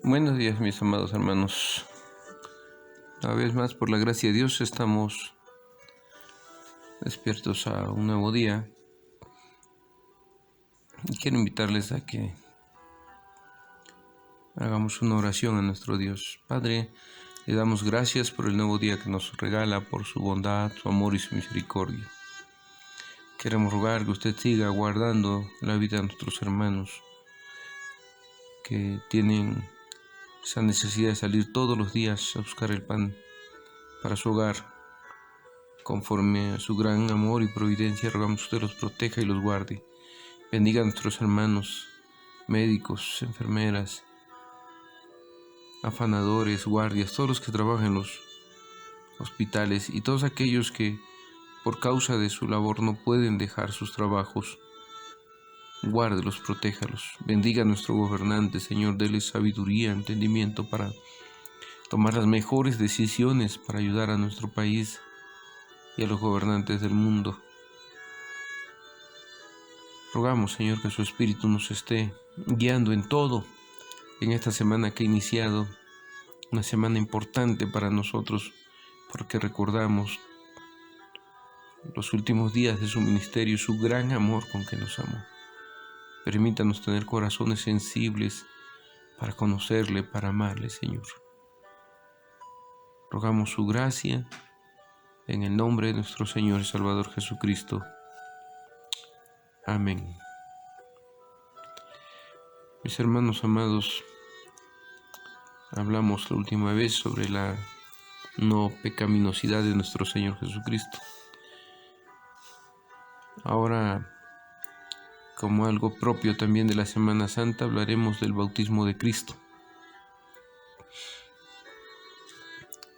Buenos días, mis amados hermanos. Una vez más, por la gracia de Dios, estamos despiertos a un nuevo día. Y quiero invitarles a que hagamos una oración a nuestro Dios. Padre, le damos gracias por el nuevo día que nos regala, por su bondad, su amor y su misericordia. Queremos rogar que usted siga guardando la vida de nuestros hermanos que tienen esa necesidad de salir todos los días a buscar el pan para su hogar. Conforme a su gran amor y providencia, rogamos que usted los proteja y los guarde. Bendiga a nuestros hermanos, médicos, enfermeras, afanadores, guardias, todos los que trabajan en los hospitales y todos aquellos que por causa de su labor no pueden dejar sus trabajos. Guárdelos, protéjalos. Bendiga a nuestro gobernante, Señor, dele sabiduría, entendimiento para tomar las mejores decisiones para ayudar a nuestro país y a los gobernantes del mundo. Rogamos, Señor, que su Espíritu nos esté guiando en todo en esta semana que ha iniciado, una semana importante para nosotros, porque recordamos los últimos días de su ministerio y su gran amor con que nos amó. Permítanos tener corazones sensibles para conocerle, para amarle, Señor. Rogamos su gracia en el nombre de nuestro Señor y Salvador Jesucristo. Amén. Mis hermanos amados, hablamos la última vez sobre la no pecaminosidad de nuestro Señor Jesucristo. Ahora, como algo propio también de la Semana Santa, hablaremos del bautismo de Cristo.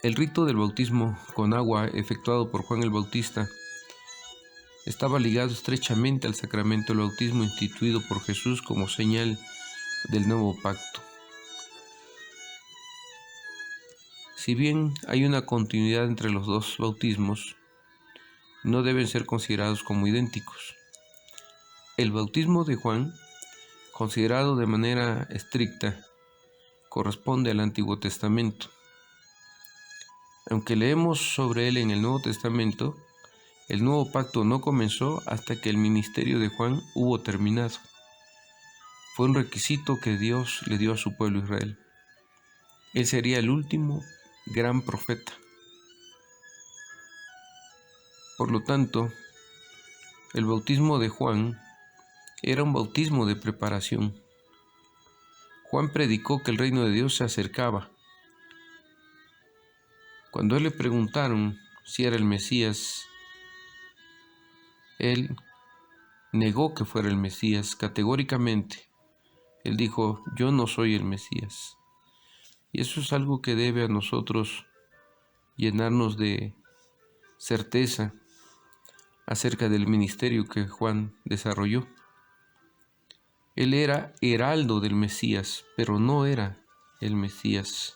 El rito del bautismo con agua efectuado por Juan el Bautista estaba ligado estrechamente al sacramento del bautismo instituido por Jesús como señal del nuevo pacto. Si bien hay una continuidad entre los dos bautismos, no deben ser considerados como idénticos. El bautismo de Juan, considerado de manera estricta, corresponde al Antiguo Testamento. Aunque leemos sobre él en el Nuevo Testamento, el nuevo pacto no comenzó hasta que el ministerio de Juan hubo terminado. Fue un requisito que Dios le dio a su pueblo Israel. Él sería el último gran profeta. Por lo tanto, el bautismo de Juan era un bautismo de preparación. Juan predicó que el reino de Dios se acercaba. Cuando él le preguntaron si era el Mesías, él negó que fuera el Mesías categóricamente. Él dijo: yo no soy el Mesías. Y eso es algo que debe a nosotros llenarnos de certeza acerca del ministerio que Juan desarrolló. Él era heraldo del Mesías, pero no era el Mesías.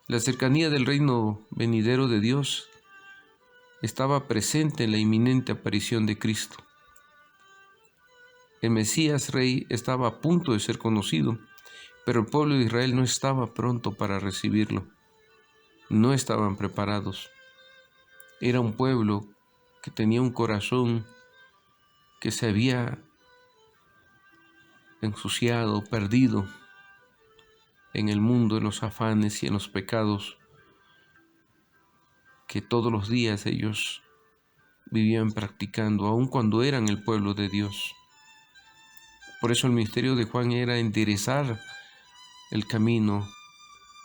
La cercanía del reino venidero de Dios estaba presente en la inminente aparición de Cristo. El Mesías Rey estaba a punto de ser conocido, pero el pueblo de Israel no estaba pronto para recibirlo. No estaban preparados. Era un pueblo que tenía un corazón que se había ensuciado, perdido en el mundo, en los afanes y en los pecados que todos los días ellos vivían practicando, aun cuando eran el pueblo de Dios. Por eso el ministerio de Juan era enderezar el camino,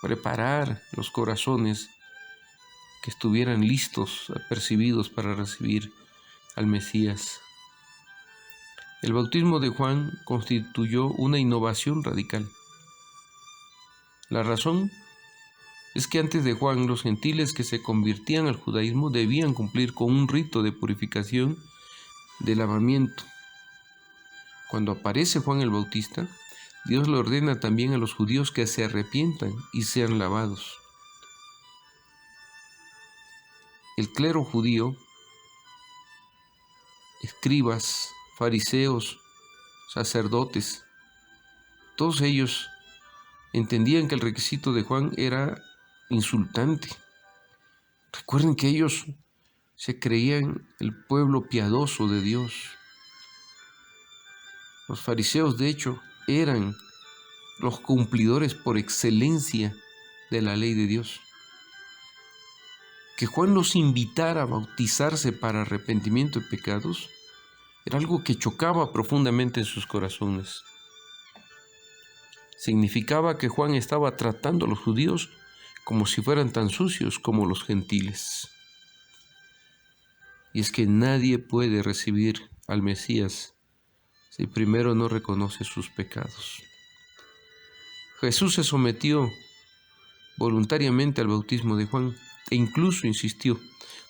preparar los corazones que estuvieran listos, apercibidos para recibir al Mesías. El bautismo de Juan constituyó una innovación radical. La razón es que antes de Juan, los gentiles que se convertían al judaísmo debían cumplir con un rito de purificación, de lavamiento. Cuando aparece Juan el Bautista, Dios le ordena también a los judíos que se arrepientan y sean lavados. El clero judío, escribas, fariseos, sacerdotes, todos ellos entendían que el requisito de Juan era insultante. Recuerden que ellos se creían el pueblo piadoso de Dios. Los fariseos, de hecho, eran los cumplidores por excelencia de la ley de Dios. Que Juan los invitara a bautizarse para arrepentimiento de pecados era algo que chocaba profundamente en sus corazones. Significaba que Juan estaba tratando a los judíos como si fueran tan sucios como los gentiles. Y es que nadie puede recibir al Mesías si primero no reconoce sus pecados. Jesús se sometió voluntariamente al bautismo de Juan e incluso insistió.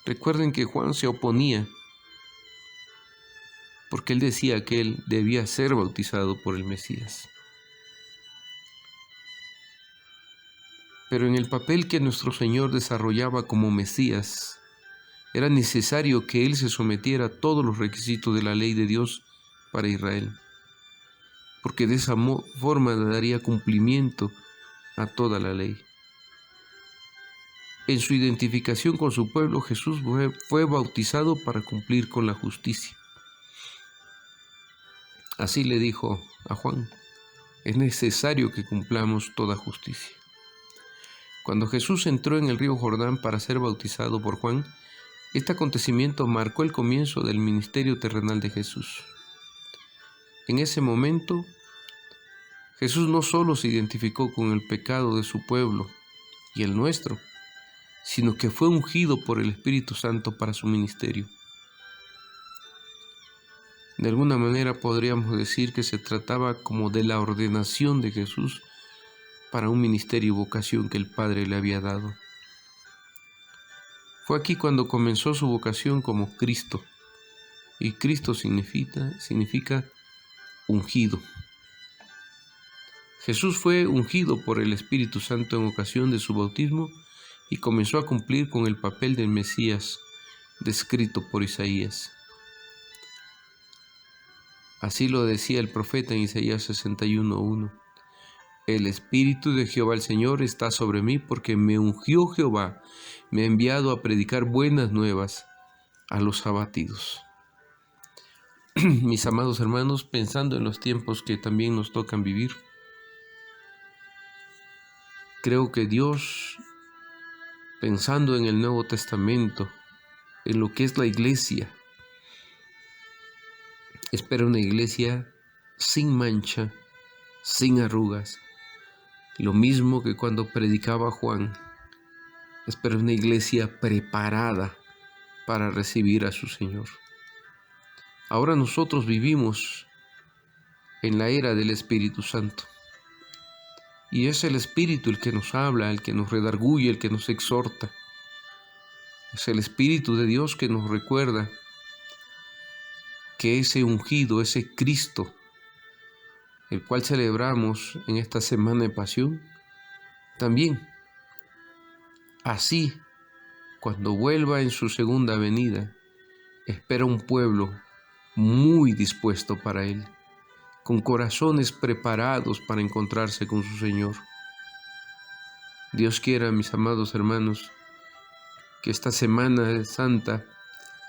Recuerden que Juan se oponía porque él decía que él debía ser bautizado por el Mesías. Pero en el papel que nuestro Señor desarrollaba como Mesías, era necesario que Él se sometiera a todos los requisitos de la ley de Dios para Israel, porque de esa forma le daría cumplimiento a toda la ley. En su identificación con su pueblo, Jesús fue bautizado para cumplir con la justicia. Así le dijo a Juan: es necesario que cumplamos toda justicia. Cuando Jesús entró en el río Jordán para ser bautizado por Juan, este acontecimiento marcó el comienzo del ministerio terrenal de Jesús. En ese momento, Jesús no solo se identificó con el pecado de su pueblo y el nuestro, sino que fue ungido por el Espíritu Santo para su ministerio. De alguna manera podríamos decir que se trataba como de la ordenación de Jesús para un ministerio y vocación que el Padre le había dado. Fue aquí cuando comenzó su vocación como Cristo, y Cristo significa ungido. Jesús fue ungido por el Espíritu Santo en ocasión de su bautismo y comenzó a cumplir con el papel del Mesías descrito por Isaías. Así lo decía el profeta en Isaías 61:1. El Espíritu de Jehová el Señor está sobre mí porque me ungió Jehová, me ha enviado a predicar buenas nuevas a los abatidos. Mis amados hermanos, pensando en los tiempos que también nos tocan vivir, creo que Dios, pensando en el Nuevo Testamento, en lo que es la iglesia, espera una iglesia sin mancha, sin arrugas. Lo mismo que cuando predicaba Juan, espera una iglesia preparada para recibir a su Señor. Ahora nosotros vivimos en la era del Espíritu Santo. Y es el Espíritu el que nos habla, el que nos redarguye, el que nos exhorta. Es el Espíritu de Dios que nos recuerda que ese ungido, ese Cristo, el cual celebramos en esta semana de pasión, también, así, cuando vuelva en su segunda venida, espera un pueblo muy dispuesto para Él, con corazones preparados para encontrarse con su Señor. Dios quiera, mis amados hermanos, que esta Semana Santa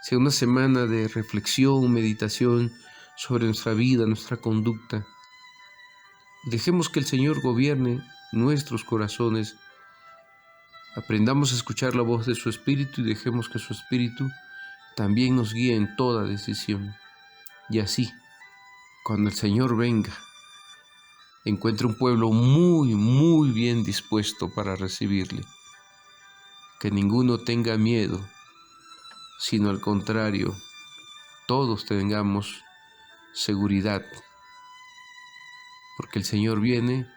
sea una semana de reflexión, meditación sobre nuestra vida, nuestra conducta. Dejemos que el Señor gobierne nuestros corazones. Aprendamos a escuchar la voz de su Espíritu y dejemos que su Espíritu también nos guíe en toda decisión. Y así, cuando el Señor venga, encuentre un pueblo muy bien dispuesto para recibirle. Que ninguno tenga miedo, sino al contrario, todos tengamos seguridad, porque el Señor viene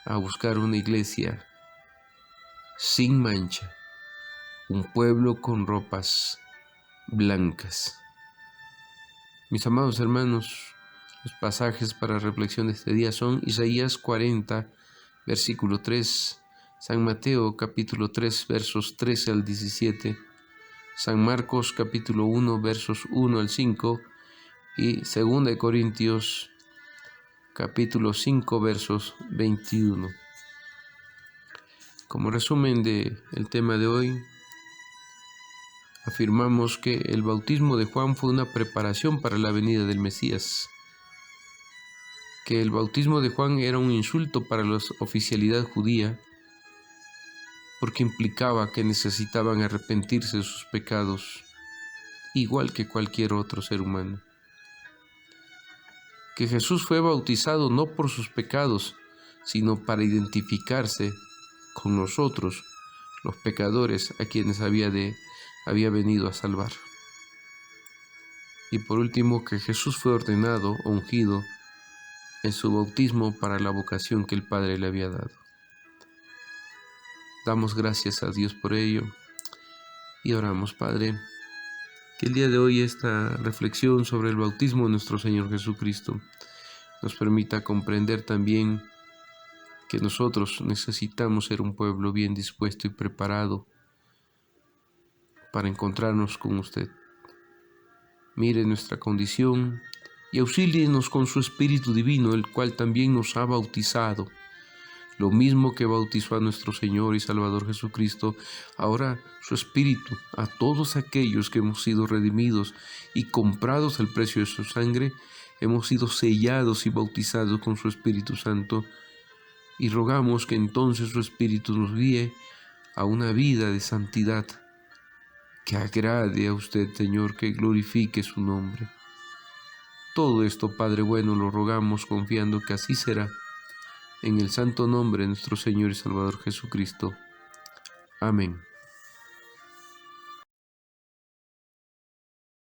a buscar una iglesia sin mancha, un pueblo con ropas blancas. Mis amados hermanos, los pasajes para reflexión de este día son Isaías 40, versículo 3, San Mateo capítulo 3, versos 13 al 17, San Marcos capítulo 1, versos 1 al 5 y 2 Corintios capítulo 5, versos 21. Como resumen del tema de hoy, afirmamos que el bautismo de Juan fue una preparación para la venida del Mesías, que el bautismo de Juan era un insulto para la oficialidad judía, porque implicaba que necesitaban arrepentirse de sus pecados, igual que cualquier otro ser humano. Que Jesús fue bautizado no por sus pecados, sino para identificarse con nosotros, los pecadores a quienes había venido a salvar. Y por último, que Jesús fue ordenado o ungido en su bautismo para la vocación que el Padre le había dado. Damos gracias a Dios por ello y oramos, Padre, que el día de hoy esta reflexión sobre el bautismo de nuestro Señor Jesucristo nos permita comprender también que nosotros necesitamos ser un pueblo bien dispuesto y preparado para encontrarnos con usted. Mire nuestra condición y auxílienos con su Espíritu Divino, el cual también nos ha bautizado. Lo mismo que bautizó a nuestro Señor y Salvador Jesucristo, ahora su Espíritu, a todos aquellos que hemos sido redimidos y comprados al precio de su sangre, hemos sido sellados y bautizados con su Espíritu Santo, y rogamos que entonces su Espíritu nos guíe a una vida de santidad que agrade a usted, Señor, que glorifique su nombre. Todo esto, Padre bueno, lo rogamos confiando que así será. En el santo nombre de nuestro Señor y Salvador Jesucristo. Amén.